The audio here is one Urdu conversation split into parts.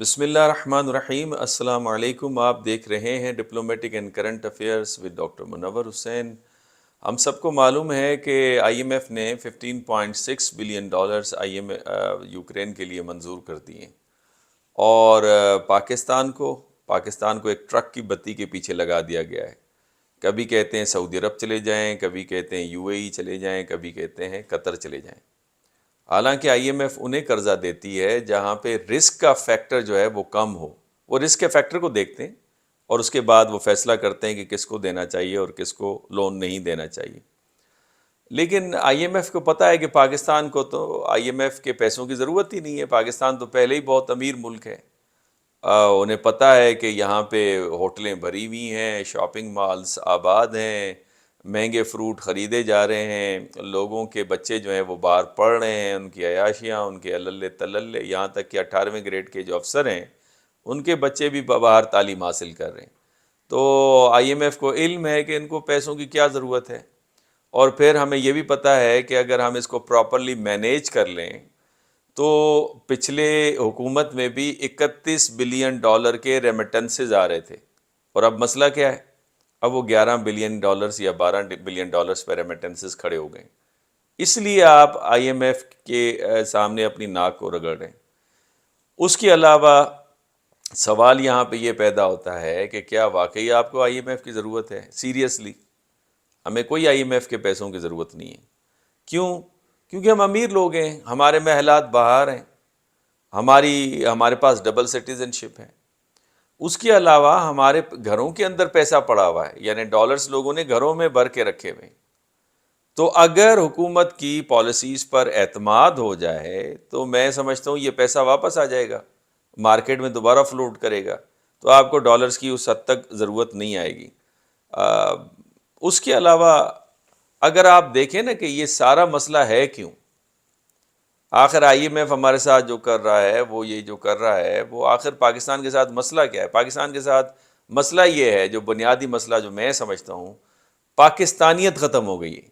بسم اللہ الرحمن الرحیم۔ السلام علیکم۔ آپ دیکھ رہے ہیں diplomatic and current affairs with doctor Munawar Hussain. ہم سب کو معلوم ہے کہ آئی ایم ایف نے 15.6 بلین ڈالرز یوکرین کے لیے منظور کر دیے اور پاکستان کو ایک ٹرک کی بتی کے پیچھے لگا دیا گیا ہے۔ کبھی کہتے ہیں سعودی عرب چلے جائیں، کبھی کہتے ہیں یو اے ای چلے جائیں، کبھی کہتے ہیں قطر چلے جائیں۔ حالانکہ آئی ایم ایف انہیں قرضہ دیتی ہے جہاں پہ رسک کا فیکٹر جو ہے وہ کم ہو۔ وہ رسک کے فیکٹر کو دیکھتے ہیں اور اس کے بعد وہ فیصلہ کرتے ہیں کہ کس کو دینا چاہیے اور کس کو لون نہیں دینا چاہیے۔ لیکن آئی ایم ایف کو پتہ ہے کہ پاکستان کو تو آئی ایم ایف کے پیسوں کی ضرورت ہی نہیں ہے۔ پاکستان تو پہلے ہی بہت امیر ملک ہے۔ انہیں پتہ ہے کہ یہاں پہ ہوٹلیں بھری ہوئی ہیں، شاپنگ مالز آباد ہیں، مہنگے فروٹ خریدے جا رہے ہیں، لوگوں کے بچے جو ہیں وہ باہر پڑھ رہے ہیں، ان کی عیاشیاں، ان کے الللے تللے، یہاں تک کہ 18ویں گریڈ کے جو افسر ہیں ان کے بچے بھی باہر تعلیم حاصل کر رہے ہیں۔ تو آئی ایم ایف کو علم ہے کہ ان کو پیسوں کی کیا ضرورت ہے، اور پھر ہمیں یہ بھی پتہ ہے کہ اگر ہم اس کو پراپرلی مینیج کر لیں تو پچھلے حکومت میں بھی 31 بلین ڈالر کے ریمیٹنسز آ رہے تھے، اور اب مسئلہ کیا ہے؟ اب وہ 11 بلین ڈالرز یا 12 بلین ڈالرز پہ ریمیٹنسز کھڑے ہو گئے۔ اس لیے آپ آئی ایم ایف کے سامنے اپنی ناک کو رگڑ رہے ہیں۔ اس کے علاوہ سوال یہاں پہ یہ پیدا ہوتا ہے کہ کیا واقعی آپ کو آئی ایم ایف کی ضرورت ہے؟ سیریسلی ہمیں کوئی آئی ایم ایف کے پیسوں کی ضرورت نہیں ہے۔ کیوں؟ کیونکہ ہم امیر لوگ ہیں، ہمارے محلات باہر ہیں، ہمارے پاس ڈبل سٹیزن شپ ہے۔ اس کے علاوہ ہمارے گھروں کے اندر پیسہ پڑا ہوا ہے، یعنی ڈالرز لوگوں نے گھروں میں بھر کے رکھے ہوئے ہیں۔ تو اگر حکومت کی پالیسیز پر اعتماد ہو جائے تو میں سمجھتا ہوں یہ پیسہ واپس آ جائے گا، مارکیٹ میں دوبارہ فلوٹ کرے گا، تو آپ کو ڈالرز کی اس حد تک ضرورت نہیں آئے گی۔ اس کے علاوہ اگر آپ دیکھیں نا کہ یہ سارا مسئلہ ہے کیوں، آخر آئی ایم ایف ہمارے ساتھ جو کر رہا ہے وہ آخر پاکستان کے ساتھ مسئلہ کیا ہے؟ پاکستان کے ساتھ مسئلہ یہ ہے، جو بنیادی مسئلہ جو میں سمجھتا ہوں، پاکستانیت ختم ہو گئی ہے۔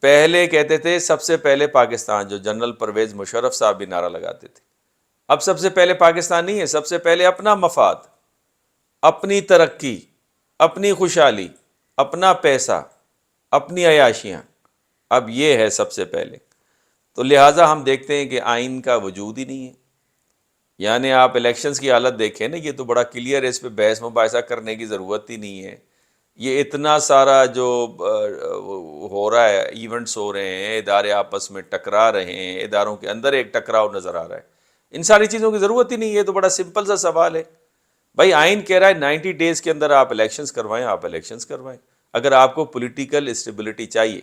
پہلے کہتے تھے سب سے پہلے پاکستان، جو جنرل پرویز مشرف صاحب بھی نعرہ لگاتے تھے۔ اب سب سے پہلے پاکستان نہیں ہے، سب سے پہلے اپنا مفاد، اپنی ترقی، اپنی خوشحالی، اپنا پیسہ، اپنی عیاشیاں، اب یہ ہے سب سے پہلے۔ تو لہٰذا ہم دیکھتے ہیں کہ آئین کا وجود ہی نہیں ہے۔ یعنی آپ الیکشنز کی حالت دیکھیں نا، یہ تو بڑا کلیئر ہے، اس پہ بحث مباحثہ کرنے کی ضرورت ہی نہیں ہے۔ یہ اتنا سارا جو ہو رہا ہے، ایونٹس ہو رہے ہیں، ادارے آپس میں ٹکرا رہے ہیں، اداروں کے اندر ایک ٹکراؤ نظر آ رہا ہے، ان ساری چیزوں کی ضرورت ہی نہیں ہے۔ یہ تو بڑا سمپل سا سوال ہے۔ بھائی آئین کہہ رہا ہے 90 ڈیز کے اندر آپ الیکشنز کروائیں، آپ الیکشنز کروائیں، اگر آپ کو پولیٹیکل اسٹیبلٹی چاہیے۔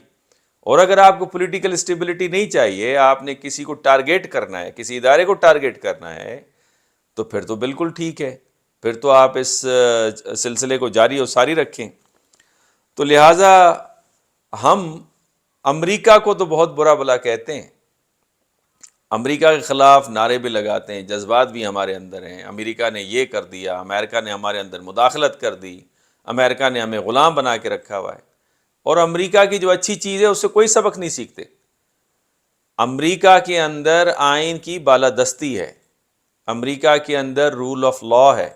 اور اگر آپ کو پولیٹیکل اسٹیبلٹی نہیں چاہیے، آپ نے کسی کو ٹارگیٹ کرنا ہے، کسی ادارے کو ٹارگیٹ کرنا ہے، تو پھر تو بالکل ٹھیک ہے، پھر تو آپ اس سلسلے کو جاری و ساری رکھیں۔ تو لہٰذا ہم امریکہ کو تو بہت برا بلا کہتے ہیں، امریکہ کے خلاف نعرے بھی لگاتے ہیں، جذبات بھی ہمارے اندر ہیں، امریکہ نے یہ کر دیا، امریکہ نے ہمارے اندر مداخلت کر دی، امریکہ نے ہمیں غلام بنا کے رکھا ہوا ہے، اور امریکہ کی جو اچھی چیز ہے اس سے کوئی سبق نہیں سیکھتے۔ امریکہ کے اندر آئین کی بالادستی ہے، امریکہ کے اندر رول آف لا ہے۔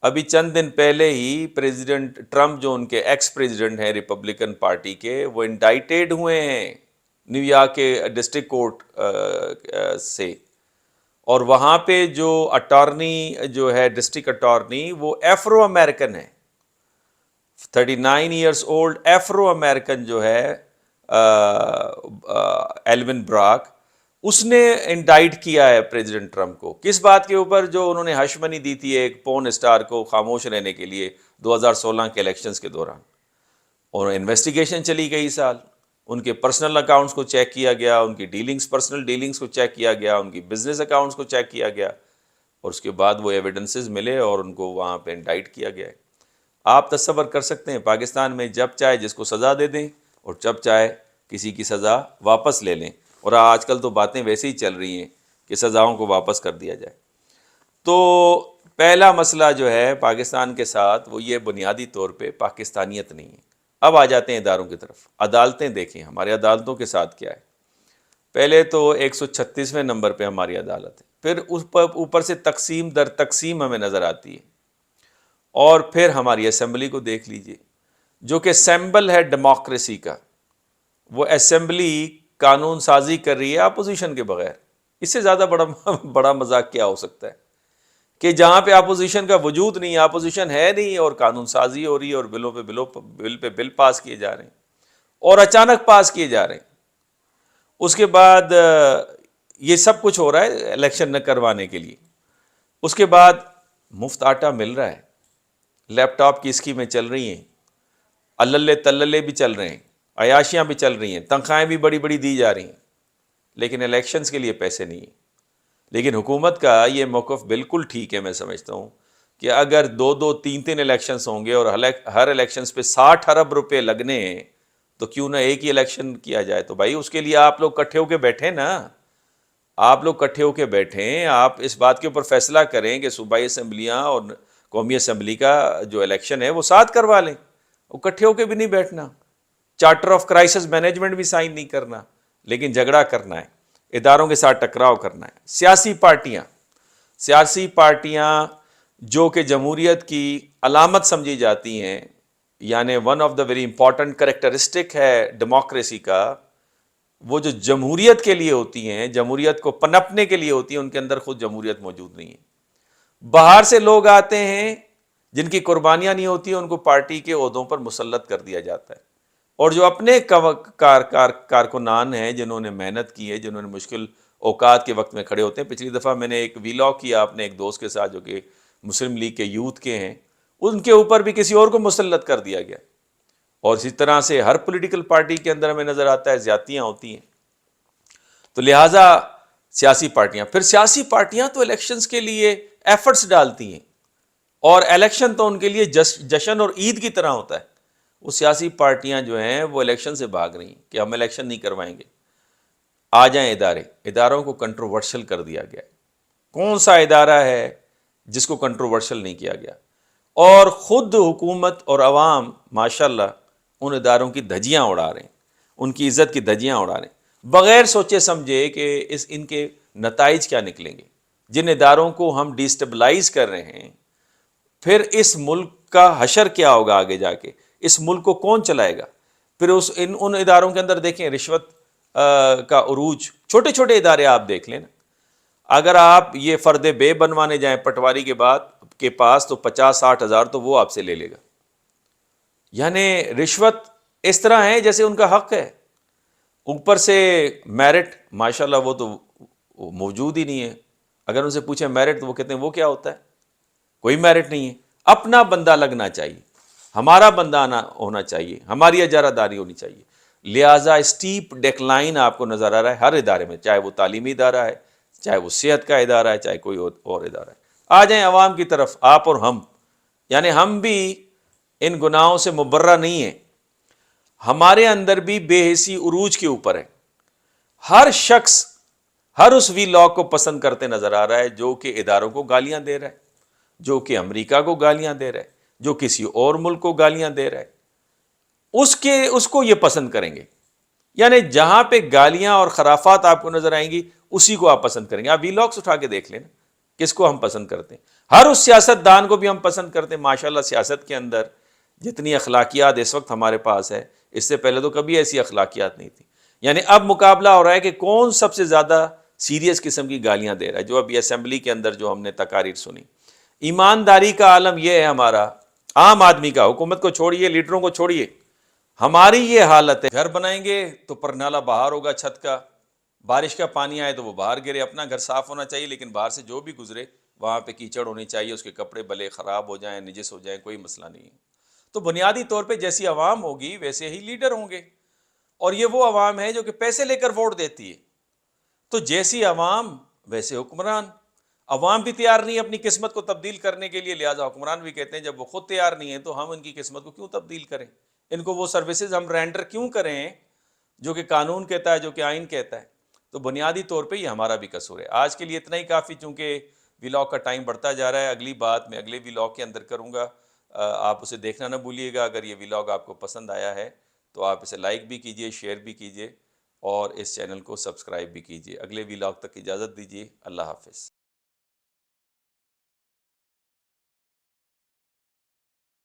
ابھی چند دن پہلے ہی پریزیڈنٹ ٹرمپ، جو ان کے ایکس پریزیڈنٹ ہیں ریپبلکن پارٹی کے، وہ انڈائٹیڈ ہوئے ہیں نیو یارک کے ڈسٹرکٹ کورٹ سے، اور وہاں پہ جو اٹارنی جو ہے، ڈسٹرکٹ اٹارنی، وہ ایفرو امریکن ہے، 39 ایئرس اولڈ ایفرو امریکن جو ہے، ایلون براک، اس نے انڈائٹ کیا ہے پریزیڈنٹ ٹرمپ کو۔ کس بات کے اوپر؟ جو انہوں نے ہش منی دی تھی ایک پون اسٹار کو خاموش رہنے کے لیے 2016 کے الیکشنز کے دوران، اور انویسٹیگیشن چلی گئی سال، ان کے پرسنل اکاؤنٹس کو چیک کیا گیا، ان کی پرسنل ڈیلنگز کو چیک کیا گیا، ان کی بزنس اکاؤنٹس کو چیک کیا گیا، اور اس کے بعد وہ ایویڈنسز ملے اور ان کو وہاں پہ انڈائٹ کیا گیا ہے۔ آپ تصور کر سکتے ہیں پاکستان میں جب چاہے جس کو سزا دے دیں اور جب چاہے کسی کی سزا واپس لے لیں، اور آج کل تو باتیں ویسے ہی چل رہی ہیں کہ سزاؤں کو واپس کر دیا جائے۔ تو پہلا مسئلہ جو ہے پاکستان کے ساتھ وہ یہ بنیادی طور پہ پاکستانیت نہیں ہے۔ اب آ جاتے ہیں اداروں کی طرف۔ عدالتیں دیکھیں، ہماری عدالتوں کے ساتھ کیا ہے۔ پہلے تو 136ویں نمبر پہ ہماری عدالت ہے، پھر اس پر اوپر سے تقسیم در تقسیم ہمیں نظر آتی ہے. اور پھر ہماری اسمبلی کو دیکھ لیجئے جو کہ سیمبل ہے ڈیموکریسی کا. وہ اسمبلی قانون سازی کر رہی ہے اپوزیشن کے بغیر. اس سے زیادہ بڑا مذاق کیا ہو سکتا ہے کہ جہاں پہ اپوزیشن کا وجود نہیں ہے، اپوزیشن ہے نہیں، اور قانون سازی ہو رہی ہے، اور بل پہ بل پاس کیے جا رہے ہیں، اور اچانک پاس کیے جا رہے ہیں. اس کے بعد یہ سب کچھ ہو رہا ہے الیکشن نہ کروانے کے لیے. اس کے بعد مفت آٹا مل رہا ہے، لیپ ٹاپ کی اسکیمیں چل رہی ہیں، الللے تللے بھی چل رہے ہیں، عیاشیاں بھی چل رہی ہیں، تنخواہیں بھی بڑی بڑی دی جا رہی ہیں، لیکن الیکشنز کے لیے پیسے نہیں ہیں. لیکن حکومت کا یہ موقف بالکل ٹھیک ہے، میں سمجھتا ہوں کہ اگر 2-2 3 الیکشنز ہوں گے اور ہر الیکشنز پہ 60 ارب روپے لگنے ہیں تو کیوں نہ ایک ہی الیکشن کیا جائے. تو بھائی اس کے لیے آپ لوگ کٹھے ہو کے بیٹھیں نا، آپ لوگ کٹھے ہو کے بیٹھیں، آپ اس بات کے اوپر فیصلہ کریں کہ صوبائی اسمبلیاں اور قومی اسمبلی کا جو الیکشن ہے وہ ساتھ کروا لیں. وہ کٹھے ہو کے بھی نہیں بیٹھنا، چارٹر آف کرائسس مینجمنٹ بھی سائن نہیں کرنا، لیکن جھگڑا کرنا ہے، اداروں کے ساتھ ٹکراؤ کرنا ہے. سیاسی پارٹیاں جو کہ جمہوریت کی علامت سمجھی جاتی ہیں، یعنی one of the very important characteristic ہے ڈیموکریسی کا، وہ جو جمہوریت کے لیے ہوتی ہیں، جمہوریت کو پنپنے کے لیے ہوتی ہیں، ان کے اندر خود جمہوریت موجود نہیں ہے. باہر سے لوگ آتے ہیں جن کی قربانیاں نہیں ہوتی ہیں، ان کو پارٹی کے عہدوں پر مسلط کر دیا جاتا ہے. اور جو اپنے کارکنان ہیں، جنہوں نے محنت کی ہے، جنہوں نے مشکل اوقات کے وقت میں کھڑے ہوتے ہیں. پچھلی دفعہ میں نے ایک ویلاگ کیا اپنے ایک دوست کے ساتھ جو کہ مسلم لیگ کے یوتھ کے ہیں، ان کے اوپر بھی کسی اور کو مسلط کر دیا گیا. اور اسی طرح سے ہر پولیٹیکل پارٹی کے اندر ہمیں نظر آتا ہے زیادتیاں ہوتی ہیں. تو لہٰذا سیاسی پارٹیاں تو الیکشنز کے لیے ایفرٹس ڈالتی ہیں، اور الیکشن تو ان کے لیے جشن اور عید کی طرح ہوتا ہے. وہ سیاسی پارٹیاں جو ہیں وہ الیکشن سے بھاگ رہی ہیں کہ ہم الیکشن نہیں کروائیں گے. آ جائیں اداروں کو کنٹروورشل کر دیا گیا. کون سا ادارہ ہے جس کو کنٹروورشل نہیں کیا گیا؟ اور خود حکومت اور عوام ماشاءاللہ ان اداروں کی دھجیاں اڑا رہے ہیں، ان کی عزت کی دھجیاں اڑا رہے ہیں، بغیر سوچے سمجھے کہ ان کے نتائج کیا نکلیں گے. جن اداروں کو ہم ڈیسٹیبلائز کر رہے ہیں، پھر اس ملک کا حشر کیا ہوگا آگے جا کے؟ اس ملک کو کون چلائے گا؟ پھر ان اداروں کے اندر دیکھیں رشوت کا عروج. چھوٹے چھوٹے ادارے آپ دیکھ لیں نا، اگر آپ یہ فرد بے بنوانے جائیں پٹواری کے پاس تو 50-60 ہزار تو وہ آپ سے لے لے گا. یعنی رشوت اس طرح ہے جیسے ان کا حق ہے. اوپر سے میرٹ ماشاءاللہ وہ تو موجود ہی نہیں ہے. اگر ان سے پوچھیں میرٹ تو وہ کہتے ہیں وہ کیا ہوتا ہے؟ کوئی میرٹ نہیں ہے. اپنا بندہ لگنا چاہیے، ہمارا بندہ ہونا چاہیے، ہماری اجارہ داری ہونی چاہیے. لہٰذا اسٹیپ ڈیکلائن آپ کو نظر آ رہا ہے ہر ادارے میں، چاہے وہ تعلیمی ادارہ ہے، چاہے وہ صحت کا ادارہ ہے، چاہے کوئی اور ادارہ ہے. آ جائیں عوام کی طرف، آپ اور ہم، یعنی ہم بھی ان گناہوں سے مبرہ نہیں ہیں. ہمارے اندر بھی بے حسی عروج کے اوپر ہے. ہر شخص ہر اس وی لاگ کو پسند کرتے نظر آ رہا ہے جو کہ اداروں کو گالیاں دے رہا ہے، جو کہ امریکہ کو گالیاں دے رہا ہے، جو کسی اور ملک کو گالیاں دے رہا ہے. اس کو یہ پسند کریں گے. یعنی جہاں پہ گالیاں اور خرافات آپ کو نظر آئیں گی اسی کو آپ پسند کریں گے. آپ وی لاگس اٹھا کے دیکھ لینا کس کو ہم پسند کرتے ہیں. ہر اس سیاست دان کو بھی ہم پسند کرتے ہیں. ماشاءاللہ سیاست کے اندر جتنی اخلاقیات اس وقت ہمارے پاس ہے، اس سے پہلے تو کبھی ایسی اخلاقیات نہیں تھی. یعنی اب مقابلہ ہو رہا ہے کہ کون سب سے زیادہ سیریس قسم کی گالیاں دے رہا ہے. جو ابھی اسمبلی کے اندر جو ہم نے تقاریر سنی، ایمانداری کا عالم یہ ہے ہمارا عام آدمی کا. حکومت کو چھوڑیے، لیڈروں کو چھوڑیے، ہماری یہ حالت ہے. گھر بنائیں گے تو پرنالا باہر ہوگا چھت کا، بارش کا پانی آئے تو وہ باہر گرے. اپنا گھر صاف ہونا چاہیے، لیکن باہر سے جو بھی گزرے وہاں پہ کیچڑ ہونی چاہیے، اس کے کپڑے بلے خراب ہو جائیں، نجس ہو جائیں، کوئی مسئلہ نہیں ہے. تو بنیادی طور پہ جیسی عوام ہوگی ویسے ہی لیڈر ہوں گے. اور یہ وہ عوام ہے جو کہ پیسے لے کر ووٹ دیتی ہے. تو جیسی عوام ویسے حکمران. عوام بھی تیار نہیں ہے اپنی قسمت کو تبدیل کرنے کے لیے، لہٰذا حکمران بھی کہتے ہیں جب وہ خود تیار نہیں ہے تو ہم ان کی قسمت کو کیوں تبدیل کریں، ان کو وہ سروسز ہم رینڈر کیوں کریں جو کہ قانون کہتا ہے، جو کہ آئین کہتا ہے. تو بنیادی طور پہ یہ ہمارا بھی قصور ہے. آج کے لیے اتنا ہی کافی، چونکہ ولاگ کا ٹائم بڑھتا جا رہا ہے. اگلی بات میں اگلے ولاگ کے اندر کروں گا. آپ اسے دیکھنا نہ بھولیے گا. اگر یہ ولاگ آپ کو پسند آیا ہے تو آپ اسے لائک بھی کیجئے، شیئر بھی کیجئے. اور اس چینل کو سبسکرائب بھی کیجیے۔ اگلے ولاگ تک اجازت دیجیے، اللہ حافظ۔